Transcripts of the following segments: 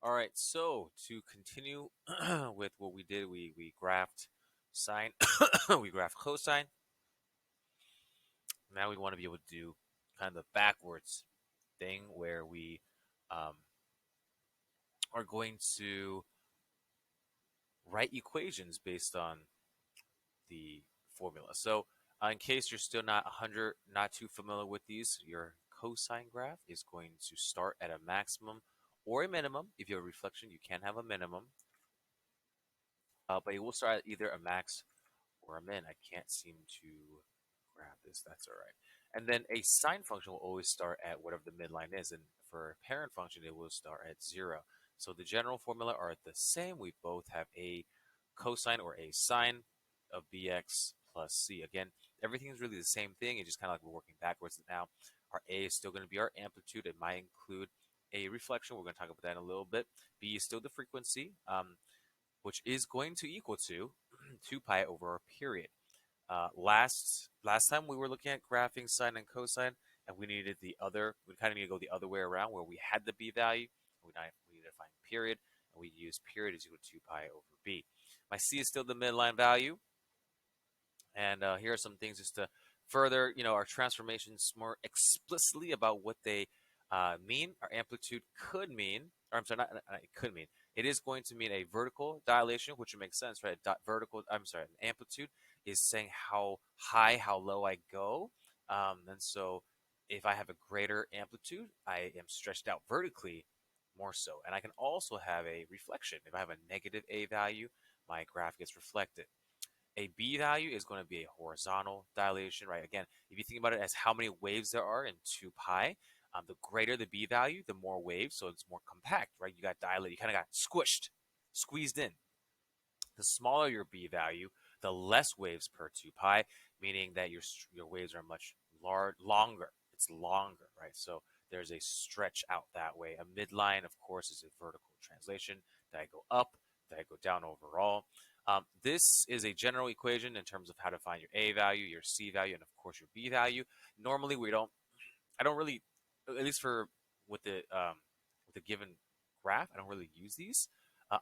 All right, so to continue with what we did, we graphed sine, we graphed cosine. Now we want to be able to do kind of the backwards thing where we um, are going to write equations based on the formula. So, in case you're still not too familiar with these, your cosine graph is going to start at a maximum or a minimum. If you have a reflection, you can have a minimum, but it will start at either a max or a min. I can't seem to grab this. That's all right. And then a sine function will always start at whatever the midline is. And for a parent function, it will start at 0. So the general formula are the same. We both have a cosine or a sine of bx plus c. Again, everything is really the same thing. It's just kind of like we're working backwards now. Our a is still going to be our amplitude. It might include a reflection. We're going to talk about that in a little bit. B is still the frequency, which is going to equal to 2 pi over a period. Last time we were looking at graphing sine and cosine, and we kind of need to go the other way around where we had the b value, we need to find period, and we use period is equal to 2 pi over b. My c is still the midline value, and here are some things just to further, our transformations more explicitly about what they mean. Our amplitude could mean, or I'm sorry, it could mean. It is going to mean a vertical dilation, which would make sense, right? An amplitude is saying how high, how low I go. And so if I have a greater amplitude, I am stretched out vertically more so. And I can also have a reflection. If I have a negative a value, my graph gets reflected. A B value is going to be a horizontal dilation, right? Again, if you think about it as how many waves there are in 2 pi, the greater the B value, the more waves, so it's more compact, right? You got dilated, you kind of got squished, squeezed in. The smaller your B value, the less waves per 2 pi, meaning that your waves are much longer. It's longer, right? So there's a stretch out that way. A midline, of course, is a vertical translation. Did I go up? Did I go down overall? This is a general equation in terms of how to find your A value, your C value, and of course your B value. Normally, I don't really, at least for with the given graph, I don't really use these.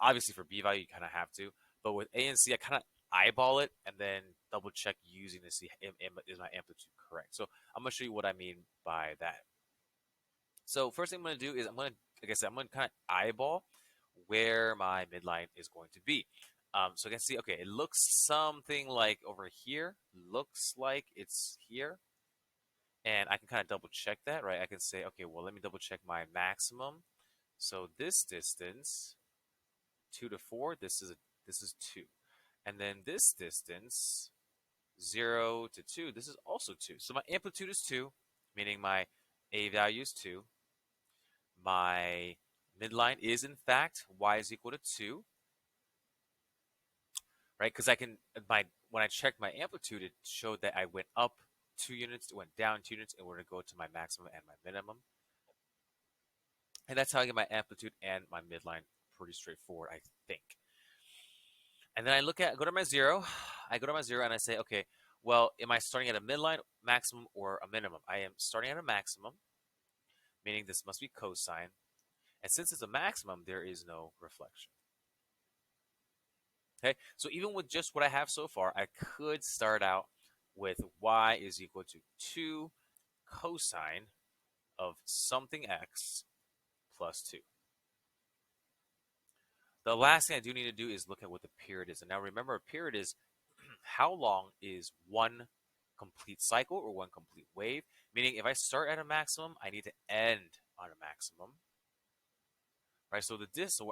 Obviously, for B value, you kind of have to, but with A and C, I kind of eyeball it and then double check using to see is my amplitude correct. So I'm gonna show you what I mean by that. So first thing I'm gonna do is like I said, I'm gonna kind of eyeball where my midline is going to be. So I can see, okay, it looks something like over here. Looks like it's here. And I can kind of double check that, right? I can say, okay, well, let me double check my maximum. So this distance, 2 to 4, this is 2. And then this distance, 0 to 2, this is also 2. So my amplitude is 2, meaning my A value is 2. My midline is, in fact, y is equal to 2, right? Because when I checked my amplitude, it showed that I went up 2 units, it went down 2 units, and we're going to go to my maximum and my minimum. And that's how I get my amplitude and my midline. Pretty straightforward, I think. And then go to my 0. I go to my 0 and I say, okay, well, am I starting at a midline, maximum, or a minimum? I am starting at a maximum, meaning this must be cosine. And since it's a maximum, there is no reflection. Okay, so even with just what I have so far, I could start out with y is equal to 2 cosine of something x plus 2. The last thing I do need to do is look at what the period is. And now remember, a period is how long is one complete cycle or one complete wave? Meaning if I start at a maximum, I need to end on a maximum. Right, so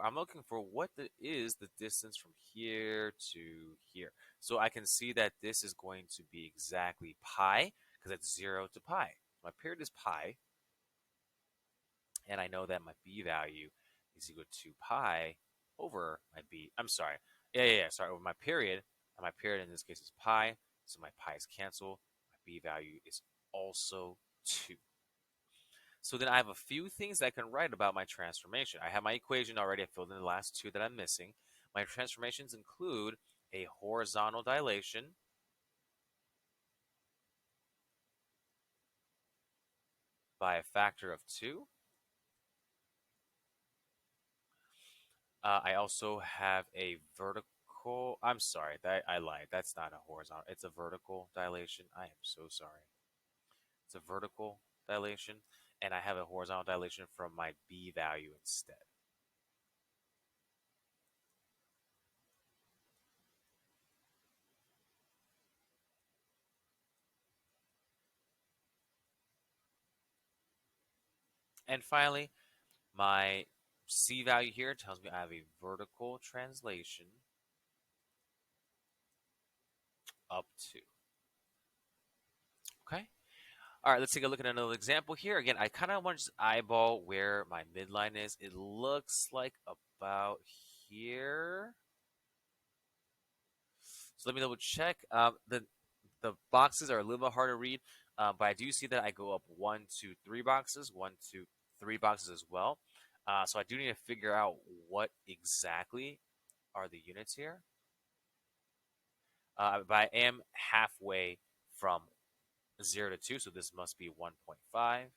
I'm looking for is the distance from here to here. So I can see that this is going to be exactly pi because it's 0 to pi. My period is pi, and I know that my b value is equal to pi over my b. I'm sorry. Yeah. Sorry, over my period. And my period in this case is pi, so my pi's cancel. My b value is also 2. So then I have a few things I can write about my transformation. I have my equation already. I filled in the last 2 that I'm missing. My transformations include a horizontal dilation, by a factor of 2. I also have a vertical. I'm sorry, that I lied. That's not a horizontal. It's a vertical dilation. I am so sorry. It's a vertical dilation, and I have a horizontal dilation from my B value instead. And finally, my C value here tells me I have a vertical translation up to. Okay. All right, let's take a look at another example here. Again, I kind of want to just eyeball where my midline is. It looks like about here. So let me double check. The boxes are a little bit hard to read, but I do see that I go up 1, 2, 3 boxes, 1, 2, 3 boxes as well. So I do need to figure out what exactly are the units here. But I am halfway from 0 to 2, so this must be 1.5.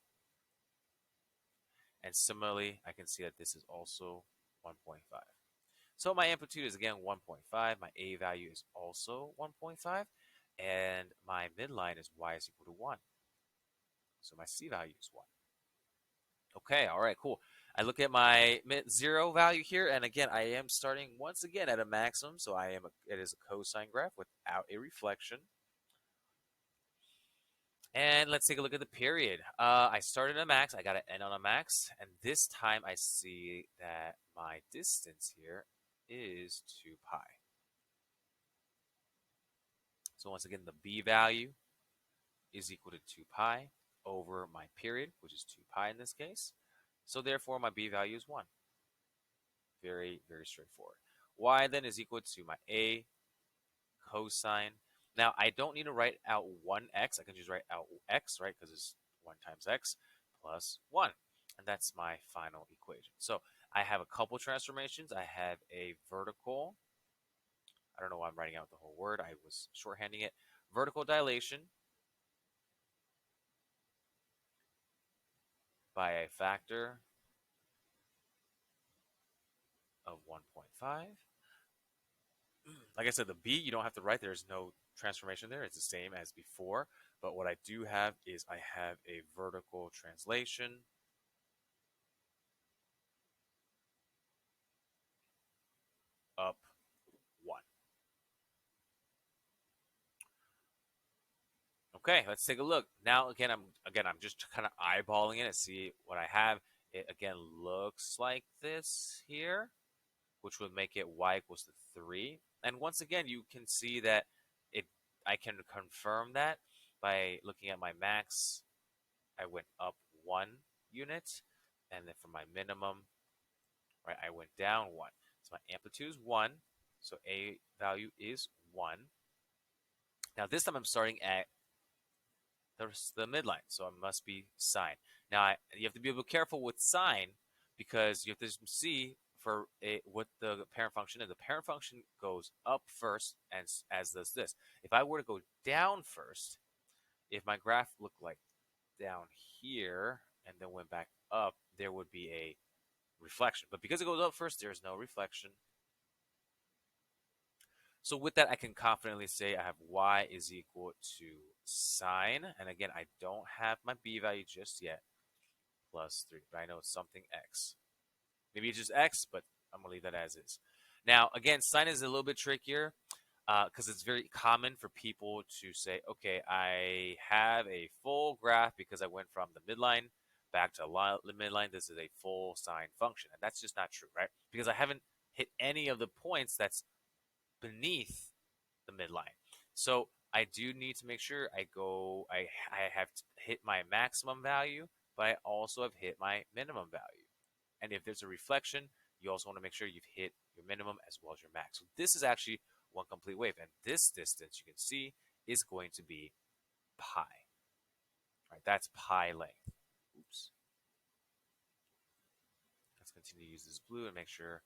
And similarly, I can see that this is also 1.5. So my amplitude is again 1.5. My A value is also 1.5. And my midline is y is equal to 1. So my C value is 1. Okay, all right, cool. I look at my zero value here, and again, I am starting once again at a maximum, so it is a cosine graph without a reflection. And let's take a look at the period. I started at a max, I got an end on a max, and this time I see that my distance here is 2 pi. So once again, the B value is equal to 2 pi over my period, which is 2 pi in this case. So therefore, my B value is 1. Very, very straightforward. Y then is equal to my A cosine. Now, I don't need to write out 1x. I can just write out x, right? Because it's 1 times x plus 1. And that's my final equation. So I have a couple transformations. I have a vertical. I don't know why I'm writing out the whole word. I was shorthanding it. Vertical dilation by a factor of 1.5. Like I said, the B, you don't have to write. There's no transformation there. It's the same as before. But what I do have is I have a vertical translation up 1. Okay, let's take a look. Now I'm just kind of eyeballing it and see what I have. It again looks like this here, which would make it y equals to 3. And once again, you can see that it I can confirm that by looking at my max. I went up 1 unit, and then for my minimum, right, I went down 1. So my amplitude is 1, so A value is 1. Now this time I'm starting at the midline, so it must be sine. Now you have to be a little careful with sine because you have to see what the parent function is. The parent function goes up first, and as does this. If I were to go down first, if my graph looked like down here and then went back up, there would be a reflection. But because it goes up first, there's no reflection. So with that, I can confidently say I have y is equal to sine. And again, I don't have my b value just yet, plus 3. But I know it's something x. Maybe it's just x, but I'm going to leave that as is. Now, again, sine is a little bit trickier because it's very common for people to say, okay, I have a full graph because I went from the midline back to the midline. This is a full sine function. And that's just not true, right? Because I haven't hit any of the points that's beneath the midline. So I do need to make sure I have hit my maximum value, but I also have hit my minimum value. And if there's a reflection, you also want to make sure you've hit your minimum as well as your max. So this is actually one complete wave. And this distance you can see is going to be pi. Right? That's pi length. Oops. Let's continue to use this blue and make sure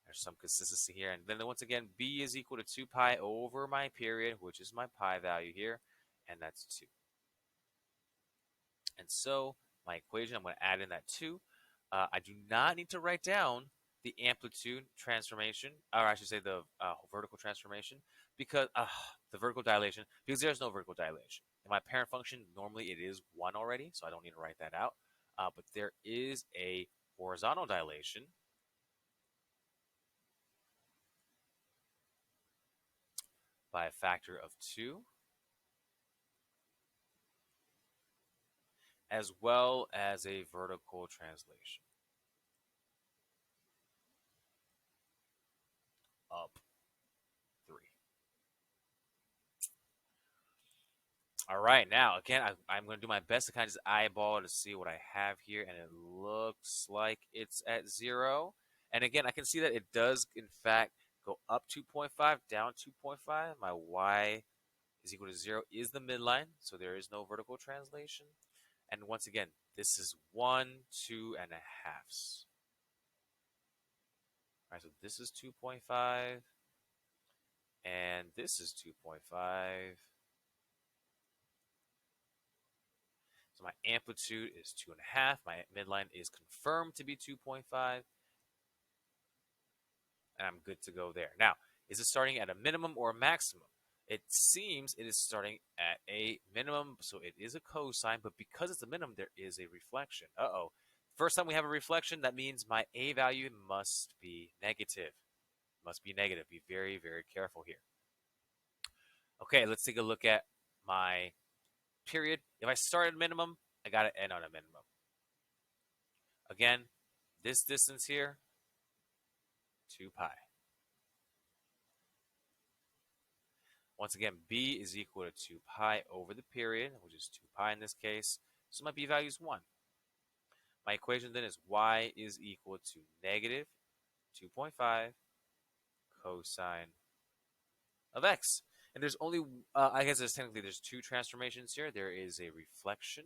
there's some consistency here. And then once again, b is equal to 2 pi over my period, which is my pi value here, and that's 2. And so my equation, I'm going to add in that 2. I do not need to write down the amplitude transformation, or I should say the vertical transformation, because the vertical dilation, because there's no vertical dilation. In my parent function, normally it is 1 already, so I don't need to write that out. But there is a horizontal dilation by a factor of 2, as well as a vertical translation up 3. All right, now again, I'm going to do my best to kind of just eyeball to see what I have here, and it looks like it's at 0. And again, I can see that it does, in fact, go up 2.5, down 2.5. My y is equal to 0 is the midline, so there is no vertical translation. And once again, this is 1, 2 and a halves. All right, so this is 2.5, and this is 2.5. So my amplitude is 2.5. My midline is confirmed to be 2.5. And I'm good to go there. Now, is it starting at a minimum or a maximum? It seems it is starting at a minimum, so it is a cosine, but because it's a minimum, there is a reflection. Uh-oh. First time we have a reflection, that means my a value must be negative. Must be negative. Be very, very careful here. Okay, let's take a look at my period. If I start at minimum, I got to end on a minimum. Again, this distance here, 2 pi. Once again, b is equal to 2 pi over the period, which is 2 pi in this case. So my b value is 1. My equation then is y is equal to negative 2.5 cosine of x. And there's only, I guess there's 2 transformations here. There is a reflection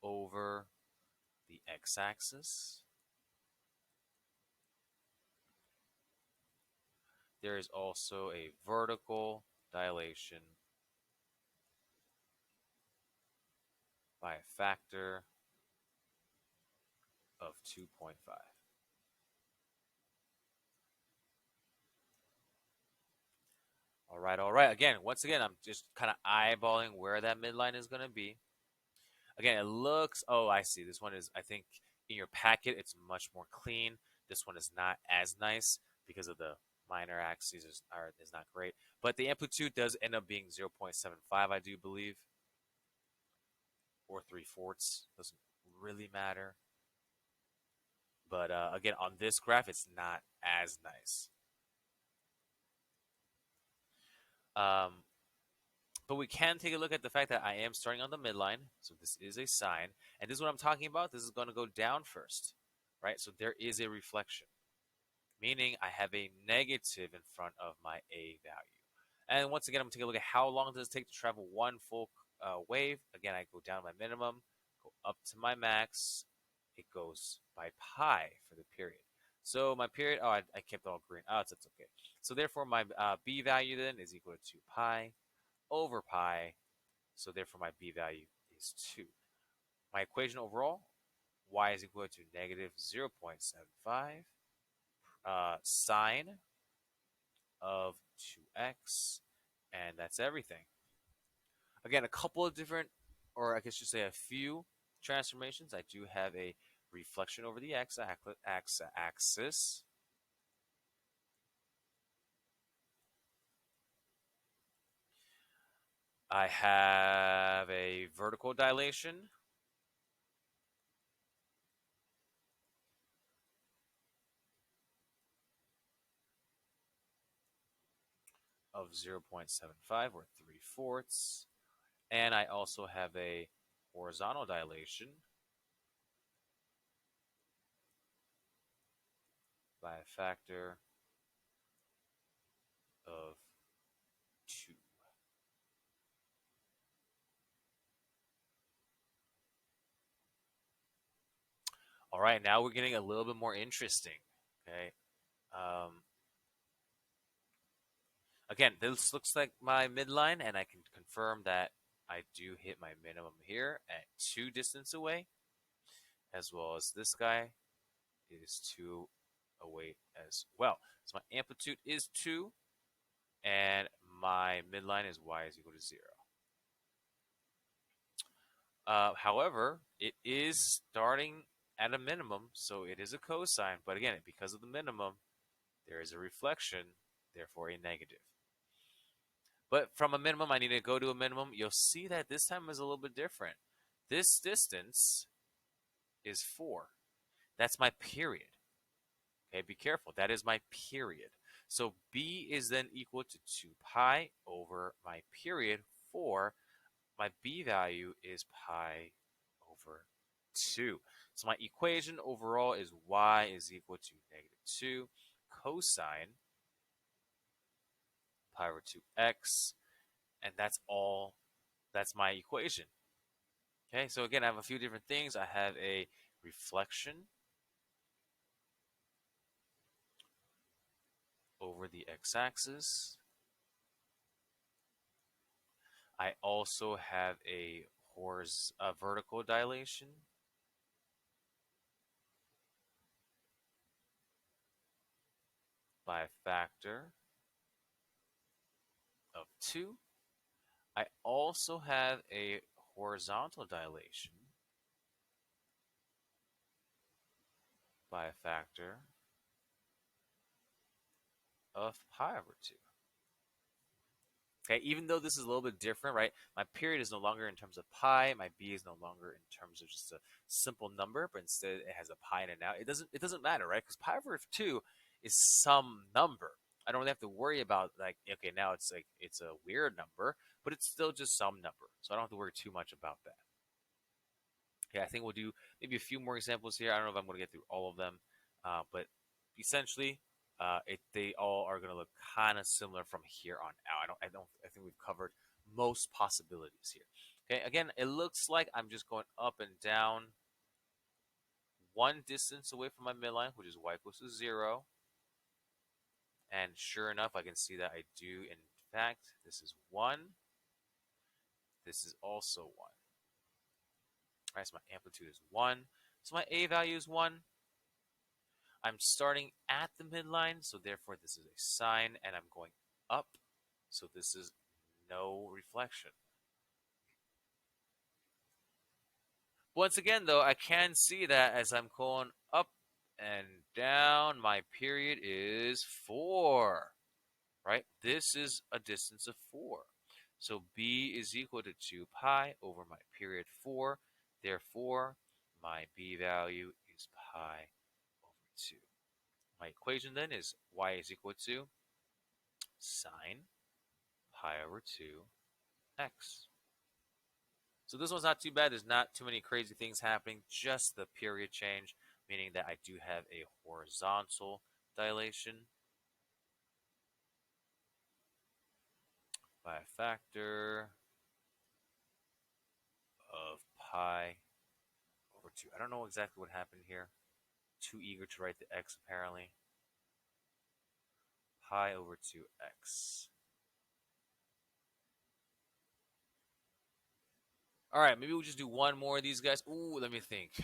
over the x-axis. There is also a vertical dilation by a factor of 2.5. All right, all right. Again, once again, I'm just kind of eyeballing where that midline is going to be. Again, it looks, oh, I see. This one is, I think, in your packet, it's much more clean. This one is not as nice because of the minor axes is not great. But the amplitude does end up being 0.75, I do believe, or 3/4. Doesn't really matter. But again, on this graph, it's not as nice. But we can take a look at the fact that I am starting on the midline. So this is a sine. And this is what I'm talking about. This is going to go down first, right? So there is a reflection, meaning I have a negative in front of my a value. And once again, I'm going to take a look at how long does it take to travel one full wave. Again, I go down my minimum, go up to my max. It goes by pi for the period. So my period, oh, I kept all green. Oh, it's okay. So therefore, my b value then is equal to 2 pi over pi. So therefore, my b value is 2. My equation overall, y is equal to negative 0.75 sine of 2x, and that's everything. Again, a couple of different, or I guess you say a few transformations. I do have a reflection over the x-axis. I have a vertical dilation. Of 0.75 or 3/4. And I also have a horizontal dilation by a factor of 2. All right, now we're getting a little bit more interesting. Okay. Again, this looks like my midline, and I can confirm that I do hit my minimum here at 2 distance away. as well as this guy is 2 away as well. So my amplitude is 2, and my midline is y is equal to 0. However, it is starting at a minimum, so it is a cosine. But again, because of the minimum, there is a reflection, therefore a negative. But from a minimum, I need to go to a minimum. You'll see that this time is a little bit different. This distance is 4. That's my period. Okay, be careful. That is my period. So b is then equal to 2 pi over my period 4. My b value is pi over 2. So my equation overall is y is equal to -2 cosine pi over 2x. And that's all. That's my equation. Okay, so again, I have a few different things. I have a reflection over the x-axis. I also have a vertical dilation by a factor of 2. I also have a horizontal dilation by a factor of pi over 2. Okay, even though this is a little bit different, right? My period is no longer in terms of pi. My b is no longer in terms of just a simple number, but instead it has a pi in it now. It doesn't matter, right? Because pi over 2 is some number. I don't really have to worry about like, okay, now it's like it's a weird number, but it's still just some number. So I don't have to worry too much about that. Okay, I think we'll do maybe a few more examples here. I don't know if I'm going to get through all of them, but essentially, they all are going to look kind of similar from here on out. I think we've covered most possibilities here. Okay, again, it looks like I'm just going up and down one distance away from my midline, which is y equals to 0. And sure enough, I can see that I do, in fact, this is 1. This is also 1. All right, so my amplitude is 1. So my a value is 1. I'm starting at the midline, so therefore this is a sine, and I'm going up, so this is no reflection. Once again, though, I can see that as I'm going up and down, my period is 4, right? This is a distance of 4. So b is equal to 2 pi over my period 4. Therefore, my b value is pi over 2. My equation then is y is equal to sine pi over 2x. So this one's not too bad. There's not too many crazy things happening, just the period change, meaning that I do have a horizontal dilation by a factor of pi over 2. I don't know exactly what happened here. Too eager to write the x, apparently. Pi over 2x. All right, maybe we'll just do one more of these guys. Ooh, let me think.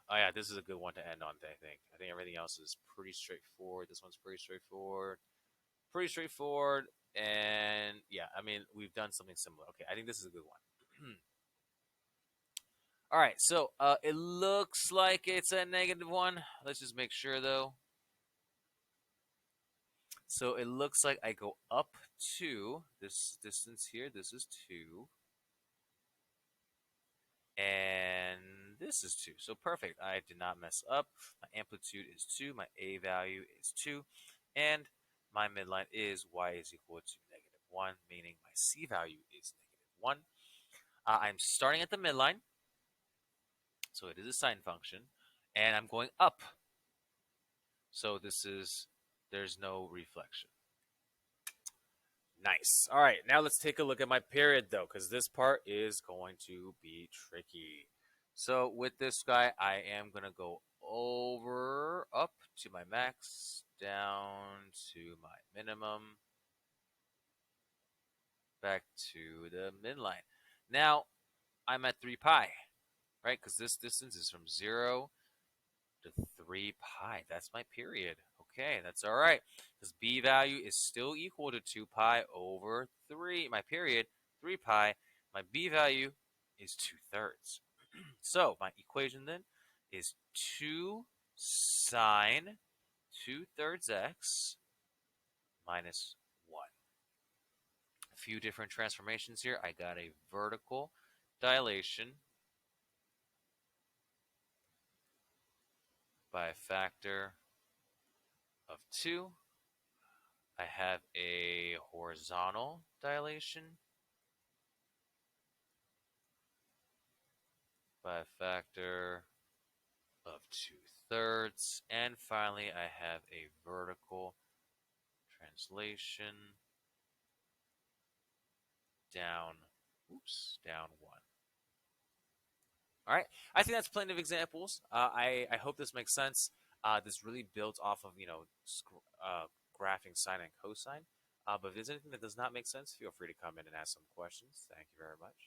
Oh yeah, this is a good one to end on, I think. I think everything else is pretty straightforward. This one's pretty straightforward. Pretty straightforward. And yeah, I mean, we've done something similar. Okay, I think this is a good one. All right, so it looks like it's a -1. Let's just make sure, though. So it looks like I go up 2. This distance here, this is 2. And this is 2. So perfect. I did not mess up. My amplitude is 2. My a value is 2. And my midline is y is equal to -1, meaning my c value is -1. I'm starting at the midline, so it is a sine function, and I'm going up. So there's no reflection. Nice. All right, now let's take a look at my period, though, because this part is going to be tricky. So with this guy, I am going to go up to my max, down to my minimum, back to the midline. Now, I'm at 3 pi, right? Because this distance is from 0 to 3 pi. That's my period. Okay, that's all right. Because b value is still equal to 2 pi over 3. My period, 3 pi. My b value is 2/3. So my equation then is 2 sine 2/3 x minus 1. A few different transformations here. I got a vertical dilation by a factor of 2. I have a horizontal dilation by a factor of 2/3. And finally, I have a vertical translation down, down 1. All right, I think that's plenty of examples. I hope this makes sense. This really builds off of, graphing sine and cosine. But if there's anything that does not make sense, feel free to come in and ask some questions. Thank you very much.